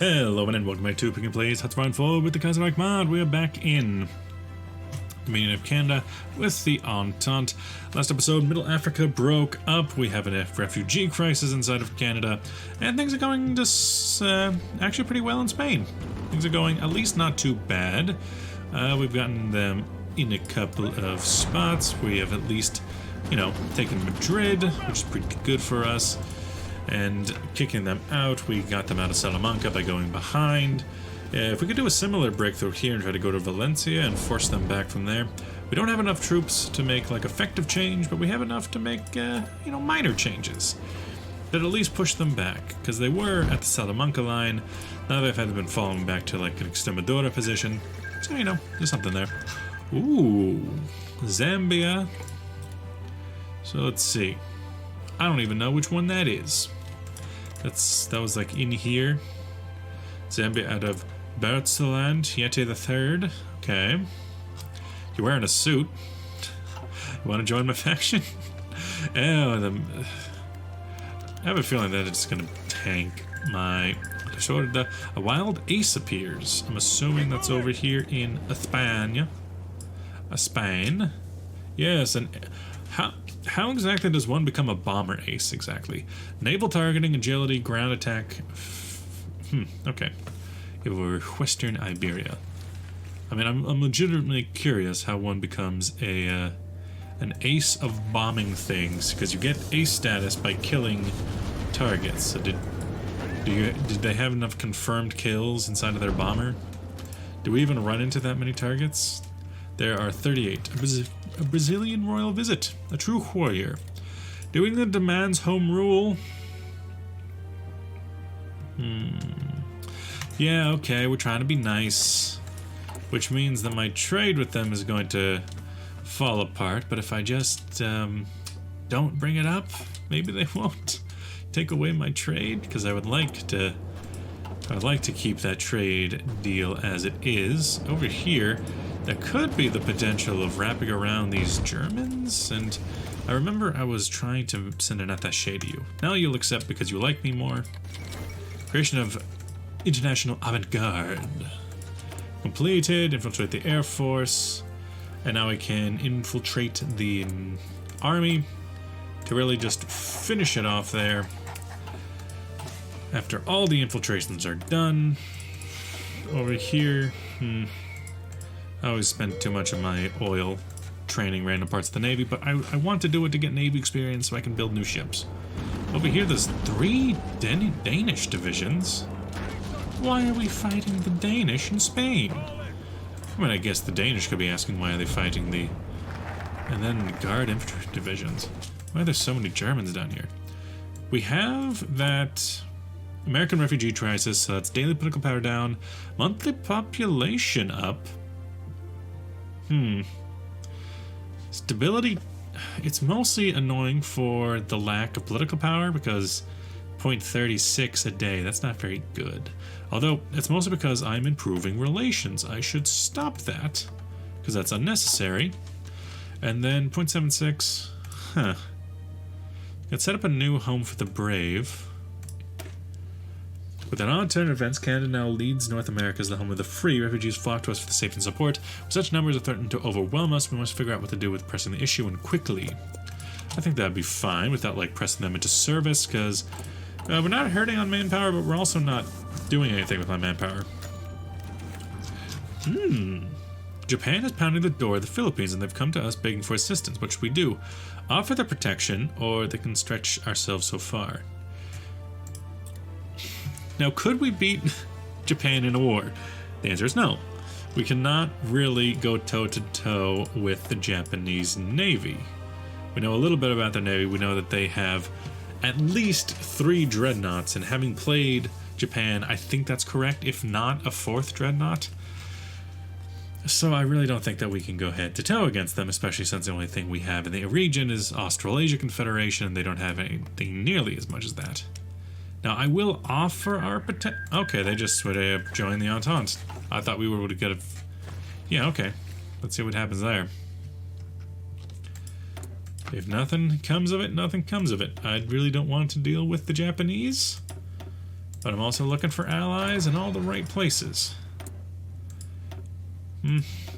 Hello and welcome back to Pick and Plays Hoi4 with the Kaiserreich mod. We are back in Dominion of Canada with the Entente. Last episode, Middle Africa broke up. We have a refugee crisis inside of Canada, and things are going just actually pretty well in Spain. Things are going at least not too bad. We've gotten them in a couple of spots. We have at least, taken Madrid, which is pretty good for us. And kicking them out, we got them out of Salamanca by going behind. If we could do a similar breakthrough here and try to go to Valencia and force them back from there. We don't have enough troops to make like effective change, but we have enough to make minor changes that at least push them back, because they were at the Salamanca line. Now they've had been falling back to like an Extremadura position, so there's something there. Ooh, Zambia. So let's see. I don't even know which one that is. That was like in here. Zambia out of Bertzeland, Yeti the Third. Okay. You're wearing a suit. You want to join my faction? I have a feeling that it's gonna tank my. A wild ace appears. I'm assuming that's over here in España. Spain. Yes, and how exactly does one become a bomber ace exactly? Naval targeting, agility, ground attack. Okay. Over Western Iberia. I mean, I'm legitimately curious how one becomes an ace of bombing things, because you get ace status by killing targets. So did they have enough confirmed kills inside of their bomber? Do we even run into that many targets? There are 38. A Brazilian royal visit. A true warrior. Doing the demands home rule. Yeah, okay, we're trying to be nice. Which means that my trade with them is going to fall apart. But if I just don't bring it up, maybe they won't take away my trade. Because I would like to keep that trade deal as it is. Over here, there could be the potential of wrapping around these Germans, and I remember I was trying to send an attaché to you. Now you'll accept because you like me more. Creation of International Avant-Garde. Completed, infiltrate the Air Force, and now I can infiltrate the army to really just finish it off there. After all the infiltrations are done, over here, I always spend too much of my oil training random parts of the Navy, but I want to do it to get Navy experience so I can build new ships. Over here, there's 3 Danish divisions. Why are we fighting the Danish in Spain? I mean, I guess the Danish could be asking why are they fighting the... And then the Guard Infantry divisions. Why are there so many Germans down here? We have that American refugee crisis, so that's daily political power down, monthly population up. Stability, it's mostly annoying for the lack of political power, because 0.36 a day, that's not very good. Although, it's mostly because I'm improving relations. I should stop that, because that's unnecessary. And then 0.76, Let's set up a new home for the brave. With an odd turn of events, Canada now leads North America as the home of the free. Refugees flock to us for the safety and support. With such numbers are threatening to overwhelm us, we must figure out what to do with pressing the issue, and quickly. I think that'd be fine without like pressing them into service, because we're not hurting on manpower, but we're also not doing anything with my manpower. Japan is pounding the door of the Philippines, and they've come to us begging for assistance. What should we do? Offer their protection, or they can stretch ourselves so far. Now, could we beat Japan in a war? The answer is no. We cannot really go toe-to-toe with the Japanese Navy. We know a little bit about their Navy. We know that they have at least 3 dreadnoughts, and having played Japan, I think that's correct, if not a 4th dreadnought. So I really don't think that we can go head-to-toe against them, especially since the only thing we have in the region is Australasia Confederation, and they don't have anything nearly as much as that. Now, I will offer our okay, they just would have joined the Entente. I thought we were able to get a... Yeah, okay. Let's see what happens there. If nothing comes of it, nothing comes of it. I really don't want to deal with the Japanese. But I'm also looking for allies in all the right places.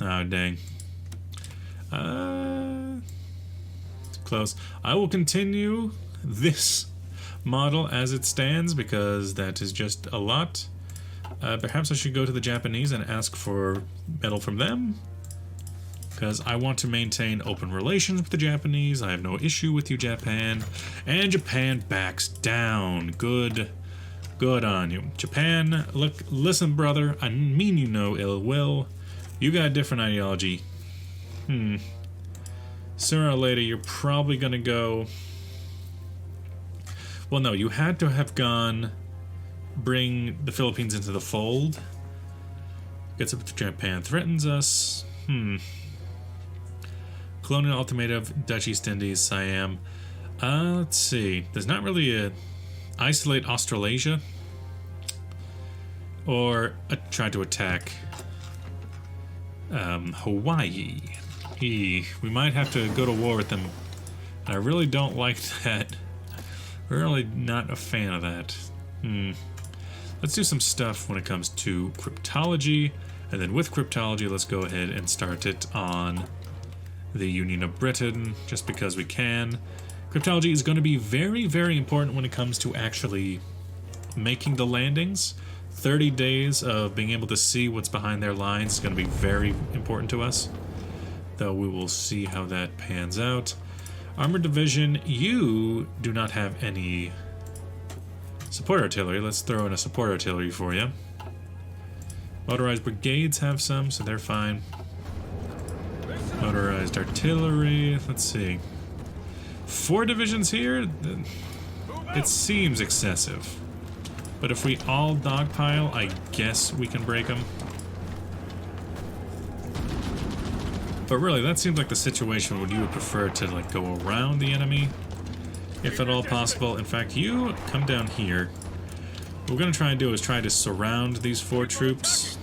Oh, dang. Close. I will continue this model as it stands because that is just a lot. Perhaps I should go to the Japanese and ask for metal from them, because I want to maintain open relations with the Japanese. I have no issue with you, Japan. And Japan backs down. Good on you. Japan, look, listen, brother, I mean you no ill will. You got a different ideology. Sooner or later, you're probably gonna go... Well, no, you had to have gone... Bring the Philippines into the fold. Gets up to Japan. Threatens us. Colonial ultimatum, Dutch East Indies, Siam. Let's see. There's not really a... Isolate Australasia. Or try to attack... Hawaii. We might have to go to war with them. I really don't like that. Really not a fan of that. Let's do some stuff when it comes to cryptology, and then with cryptology, let's go ahead and start it on the Union of Britain, just because we can. Cryptology is going to be very, very important when it comes to actually making the landings. 30 days of being able to see what's behind their lines is going to be very important to us, though we will see how that pans out. Armored Division, you do not have any support artillery. Let's throw in a support artillery for you. Motorized brigades have some, so they're fine. Motorized artillery, let's see. 4 divisions here? It seems excessive. But if we all dogpile, I guess we can break them. But really, that seems like the situation where you would prefer to like go around the enemy, if at all possible. In fact, you come down here. What we're going to try and do is try to surround these 4 troops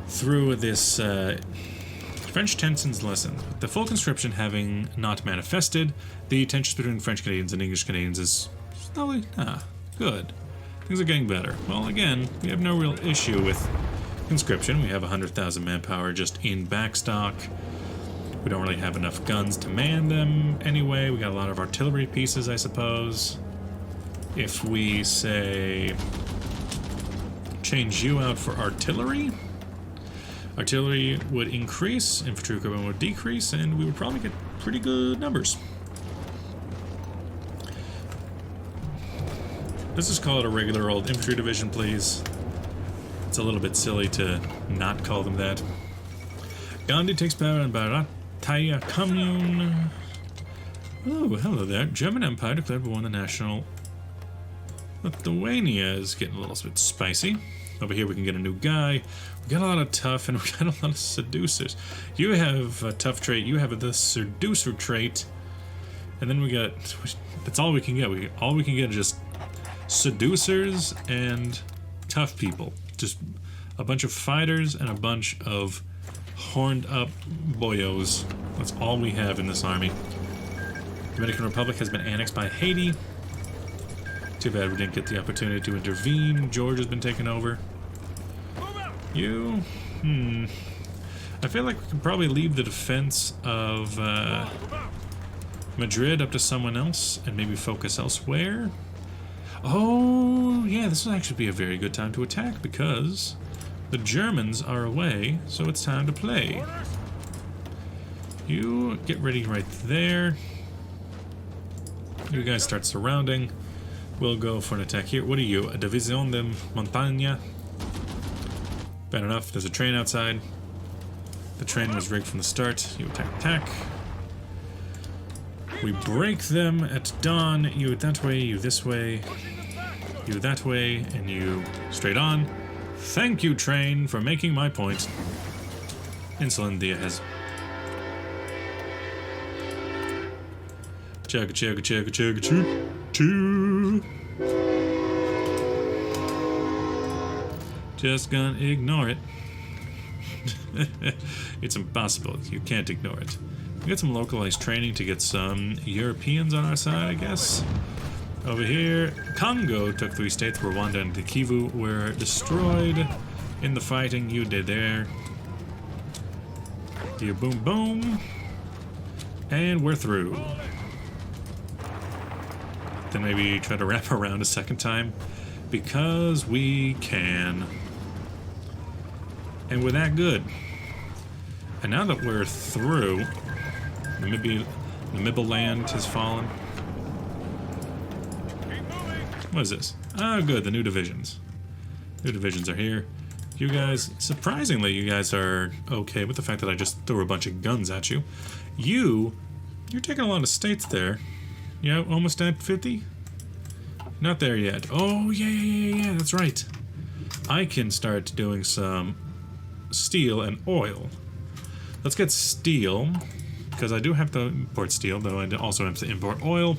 through this French tensions lesson. The full conscription having not manifested, the tensions between French Canadians and English Canadians is slowly, good. Things are getting better. Well, again, we have no real issue with conscription. We have 100,000 manpower just in backstock. We don't really have enough guns to man them anyway. We got a lot of artillery pieces, I suppose. If we say change you out for artillery, artillery would increase, infantry equipment would decrease, and we would probably get pretty good numbers. Let's just call it a regular old infantry division, please. It's a little bit silly to not call them that. Gandhi takes power in Barataya Commune. Oh, hello there. German Empire declared war on the national... Lithuania is getting a little bit spicy. Over here we can get a new guy. We got a lot of tough, and we got a lot of seducers. You have a tough trait. You have the seducer trait. And then we got... That's all we can get. All we can get is just seducers and tough people. Just a bunch of fighters and a bunch of horned up boyos. That's all we have in this army. Dominican Republic has been annexed by Haiti. Too bad we didn't get the opportunity to intervene. George has been taken over. You? I feel like we can probably leave the defense of Madrid up to someone else and maybe focus elsewhere. Oh, yeah, this will actually be a very good time to attack because the Germans are away, so it's time to play. You get ready right there. You guys start surrounding. We'll go for an attack here. What are you? A Division de Montagne? Bad enough. There's a train outside. The train was rigged from the start. You attack. We break them at dawn. You that way, you this way, you that way, and you straight on. Thank you, train, for making my point. Insulin Dia has... Chugga chugga chugga chugga choo choo. Just gonna ignore it. It's impossible. You can't ignore it. We got some localized training to get some Europeans on our side, I guess. Over here, Congo took 3 states. Rwanda and Kivu were destroyed in the fighting you did there. Do your boom boom. And we're through. Then maybe try to wrap around a second time. Because we can. And we're that good. And now that we're through, Namibia land has fallen. What is this? Oh, good, the new divisions. New divisions are here. You guys, surprisingly, you guys are okay with the fact that I just threw a bunch of guns at you. You're taking a lot of states there. Yeah, almost at 50? Not there yet. Oh, yeah, that's right. I can start doing some steel and oil. Let's get steel, because I do have to import steel, though I also have to import oil.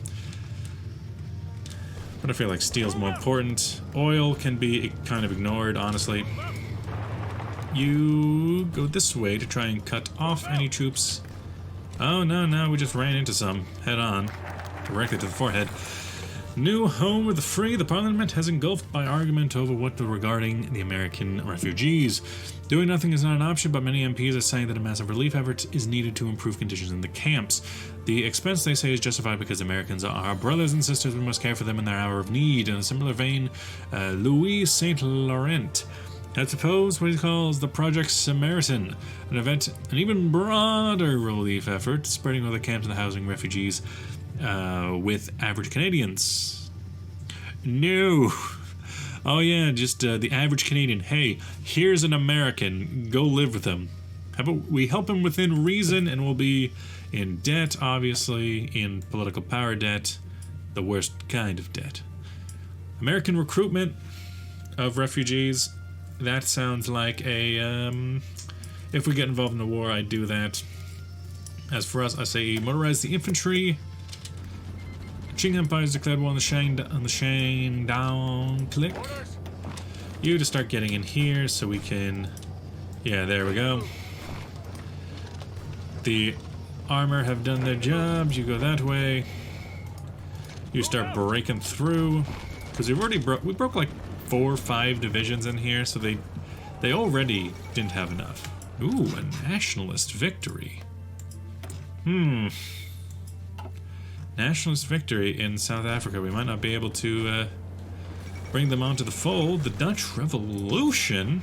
But I feel like steel's more important. Oil can be kind of ignored, honestly. You go this way to try and cut off any troops. Oh, no, we just ran into some. Head on. Directly to the forehead. New home of the free. The parliament has engulfed by argument over what regarding the American refugees. Doing nothing is not an option, but many MPs are saying that a massive relief effort is needed to improve conditions in the camps. The expense, they say, is justified because Americans are our brothers and sisters. We must care for them in their hour of need. In a similar vein, Louis Saint Laurent has proposed what he calls the Project Samaritan, an even broader relief effort, spreading over the camps and the housing refugees with average Canadians. No. Oh yeah, just the average Canadian. Hey, here's an American. Go live with him. How about we help him within reason, and we'll be in debt, obviously, in political power debt, the worst kind of debt. American recruitment of refugees. That sounds like a, if we get involved in the war, I'd do that. As for us, I say motorize the infantry. Qing Empire has declared war on the Shandong click. You to start getting in here so we can... Yeah, there we go. The armor have done their jobs. You go that way. You start breaking through. Because we broke like 4 or 5 divisions in here, so they already didn't have enough. Ooh, a nationalist victory. Nationalist victory in South Africa. We might not be able to bring them onto the fold. The Dutch Revolution.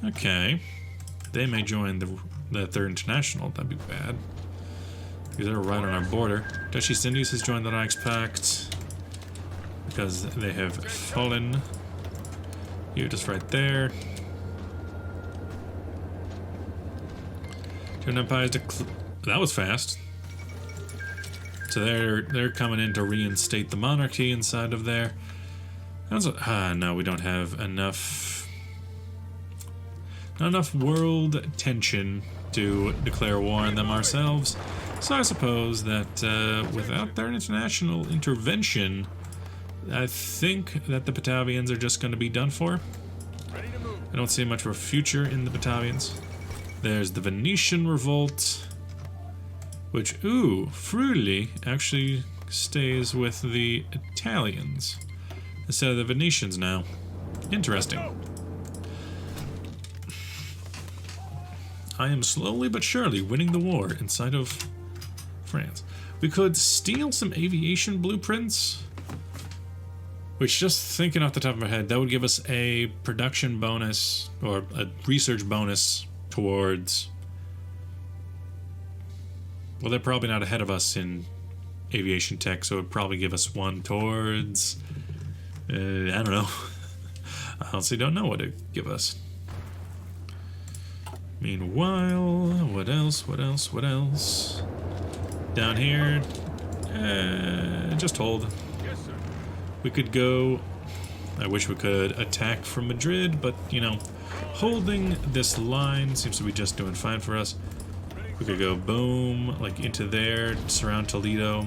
Okay. They may join the Third International. That'd be bad. Because they're right on our border. Dutch East Indies has joined the Reichspakt. Because they have fallen. You're just right there. German Empire that was fast. So they're coming in to reinstate the monarchy inside of there. No, we don't have enough. Not enough world tension to declare war on them ourselves. So I suppose that without their international intervention, I think that the Batavians are just going to be done for. I don't see much of a future in the Batavians. There's the Venetian revolt. Which, Friuli actually stays with the Italians instead of the Venetians now. Interesting. I am slowly but surely winning the war inside of France. We could steal some aviation blueprints, which, just thinking off the top of my head, that would give us a production bonus or a research bonus towards... Well, they're probably not ahead of us in aviation tech, so it would probably give us one towards... I don't know. I honestly don't know what it'd give us. Meanwhile, what else? Down here, just hold. Yes, sir. We could go... I wish we could attack from Madrid, but, holding this line seems to be just doing fine for us. We could go boom, like into there, surround Toledo.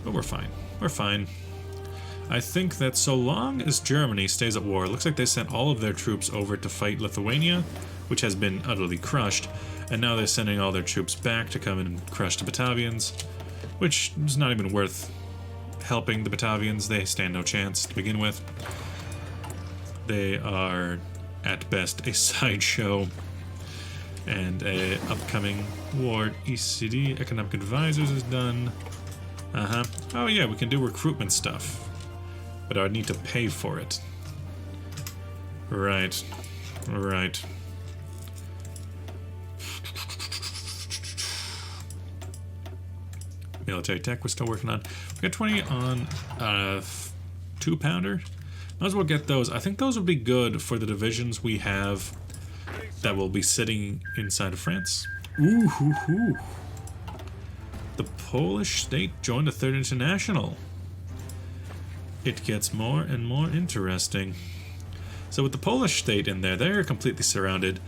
But we're fine. We're fine. I think that so long as Germany stays at war, it looks like they sent all of their troops over to fight Lithuania, which has been utterly crushed, and now they're sending all their troops back to come in and crush the Batavians. which is not even worth helping the Batavians. They stand no chance to begin with. They are, at best, a sideshow and a upcoming war. ECD, Economic Advisors, is done. Oh yeah, we can do recruitment stuff, but I would need to pay for it. Right. Military tech we're still working on. We got 20 on 2-pounder. Might as well get those. I think those would be good for the divisions we have that will be sitting inside of France. Ooh, hoo, hoo. The Polish state joined the Third International. It gets more and more interesting. So with the Polish state in there, they're completely surrounded.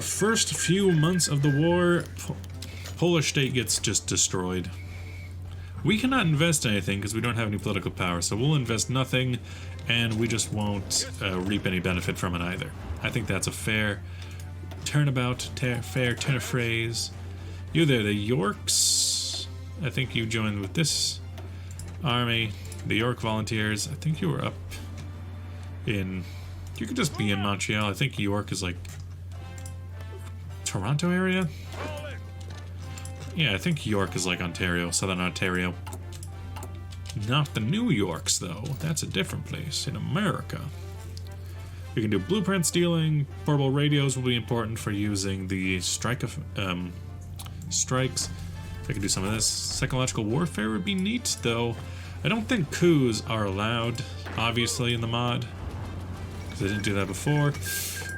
First few months of the war, Polish state gets just destroyed. We cannot invest anything because we don't have any political power, so we'll invest nothing, and we just won't reap any benefit from it either. I think that's a fair turnabout, fair turn of phrase. You there, the Yorks. I think you joined with this army. The York Volunteers. I think you were up in... You could just be in Montreal. I think York is like... Toronto area? Yeah, I think York is like Ontario, Southern Ontario. Not the New Yorks, though. That's a different place in America. We can do blueprint stealing. Portable radios will be important for using the strikes. I can do some of this. Psychological warfare would be neat, though. I don't think coups are allowed, obviously, in the mod, because I didn't do that before.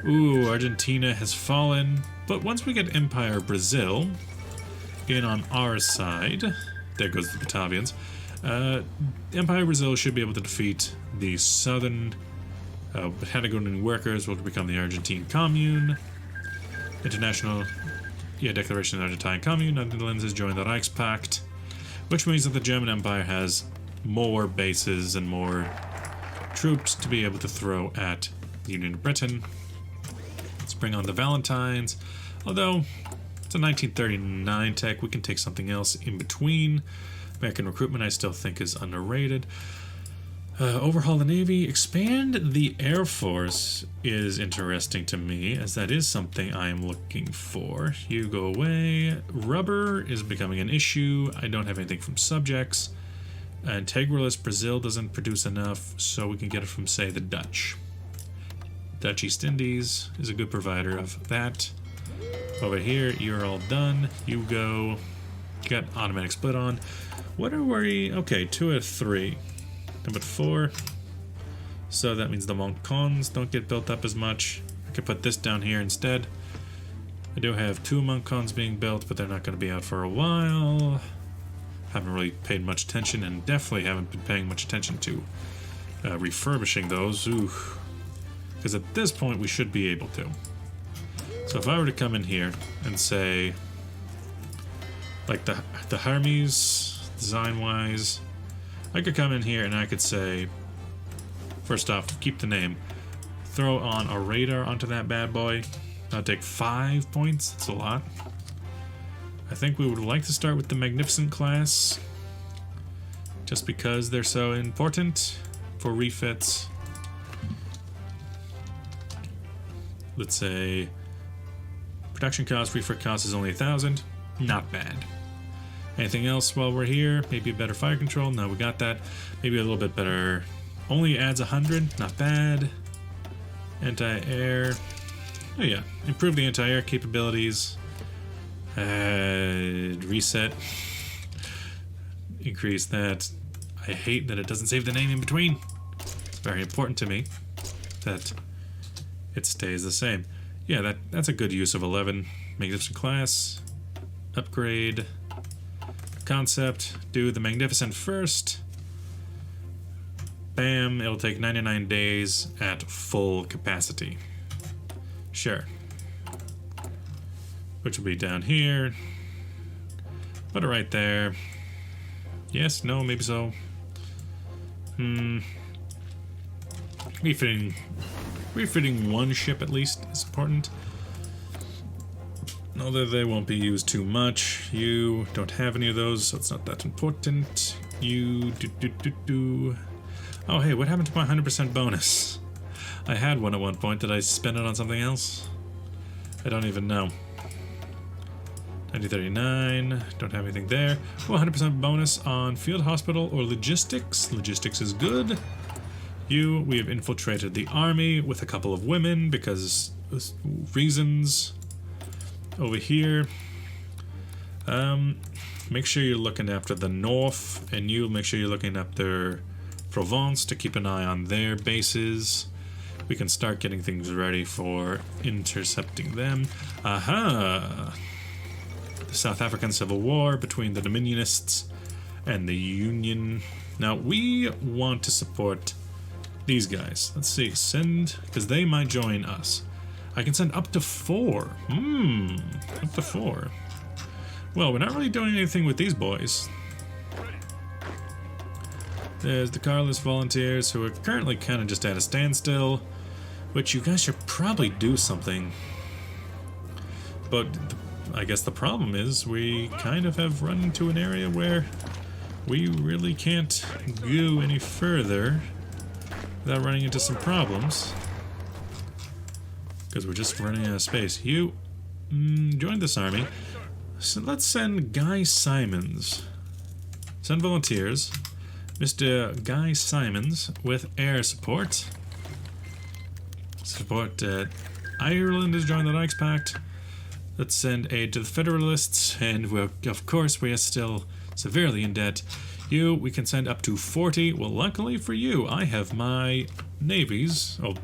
Ooh, Argentina has fallen. But once we get Empire Brazil in on our side, there goes the Batavians, Empire Brazil should be able to defeat the southern Patagonian workers, will become the Argentine Commune. International, Declaration of the Argentine Commune. The Netherlands has joined the Reichspakt, which means that the German Empire has more bases and more troops to be able to throw at the Union of Britain. Let's bring on the Valentines. Although it's a 1939 tech, we can take something else in between. American recruitment I still think is underrated. Overhaul the Navy. Expand the Air Force is interesting to me, as that is something I am looking for. You go away. Rubber is becoming an issue. I don't have anything from subjects. Integralist Brazil doesn't produce enough, so we can get it from, say, the Dutch. Dutch East Indies is a good provider of that. Over here, you're all done. You go get automatic split on. What are we? Okay, 2 out of 3. Number 4. So that means the Montcons don't get built up as much. I could put this down here instead. I do have 2 Montcons being built, but they're not going to be out for a while. Haven't really paid much attention, and definitely haven't been paying much attention to refurbishing those. Ooh. Because at this point, we should be able to. So if I were to come in here and say, like the Hermes, design-wise, I could come in here and I could say, first off, keep the name. Throw on a radar onto that bad boy. That'll take 5 points. That's a lot. I think we would like to start with the Magnificent class, just because they're so important for refits. Let's say production cost, refit cost is only 1,000. Not bad. Anything else while we're here? Maybe a better fire control? No, we got that. Maybe a little bit better. Only adds 100. Not bad. Anti-air. Oh yeah. Improve the anti-air capabilities. Reset. Increase that. I hate that it doesn't save the name in between. It's very important to me that it stays the same. Yeah, that's a good use of 11. Magnificent class. Upgrade. Concept. Do the Magnificent first. Bam. It'll take 99 days at full capacity. Sure. Which will be down here. Put it right there. Yes, no, maybe so. Refitting one ship at least is important. Although they won't be used too much. You don't have any of those, so it's not that important. You do. Oh, hey, what happened to my 100% bonus? I had one at one point. Did I spend it on something else? I don't even know. 1939. Don't have anything there. Oh, 100% bonus on field hospital or logistics. Logistics is good. We have infiltrated the army with a couple of women because reasons. Over here, make sure you're looking after the north, and you make sure you're looking after Provence to keep an eye on their bases. We can start getting things ready for intercepting them. Aha! The South African Civil War between the Dominionists and the Union. Now, we want to support these guys. Let's see, send, because they might join us. I can send up to 4. Up to 4. Well, we're not really doing anything with these boys. There's the Carlist volunteers who are currently kind of just at a standstill, which you guys should probably do something. But I guess the problem is we kind of have run into an area where we really can't go any further without running into some problems. Because we're just running out of space. You joined this army. So let's send Guy Simons. Send volunteers. Mr. Guy Simons with air support. Ireland has joined the Reichspakt. Let's send aid to the Federalists. And of course, we are still severely in debt. We can send up to 40. Well, luckily for you, I have my navies. Oh,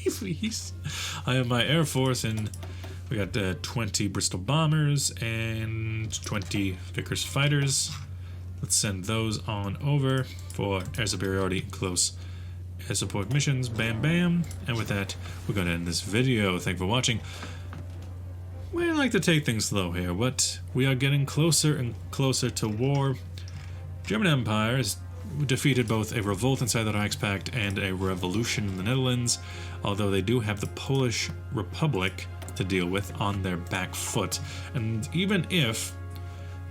navies. I have my Air Force, and we got 20 Bristol bombers and 20 Vickers fighters. Let's send those on over for air superiority and close air support missions. Bam, bam. And with that, we're going to end this video. Thank you for watching. We like to take things slow here, but we are getting closer and closer to war. German Empire has defeated both a revolt inside the Reichspakt and a revolution in the Netherlands, although they do have the Polish Republic to deal with on their back foot. And even if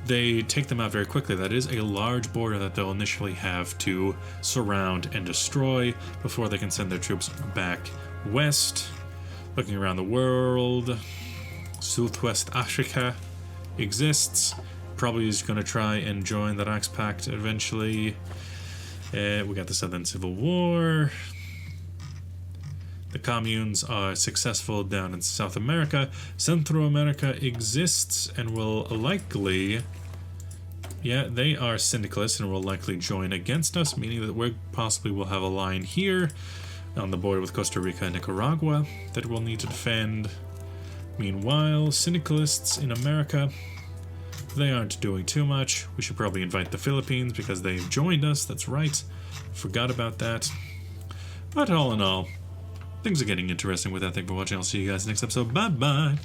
they take them out very quickly, that is a large border that they'll initially have to surround and destroy before they can send their troops back west. Looking around the world, Southwest Africa exists. Probably is going to try and join the Reichspakt eventually. We got the Southern Civil War. The communes are successful down in South America. Central America exists and will likely... Yeah, they are syndicalists and will likely join against us, meaning that we possibly will have a line here on the border with Costa Rica and Nicaragua that we'll need to defend. Meanwhile, syndicalists in America, they aren't doing too much. We should probably invite the Philippines because they've joined us. That's right. Forgot about that. But all in all, things are getting interesting with that. Thank you for watching. I'll see you guys next episode. Bye-bye.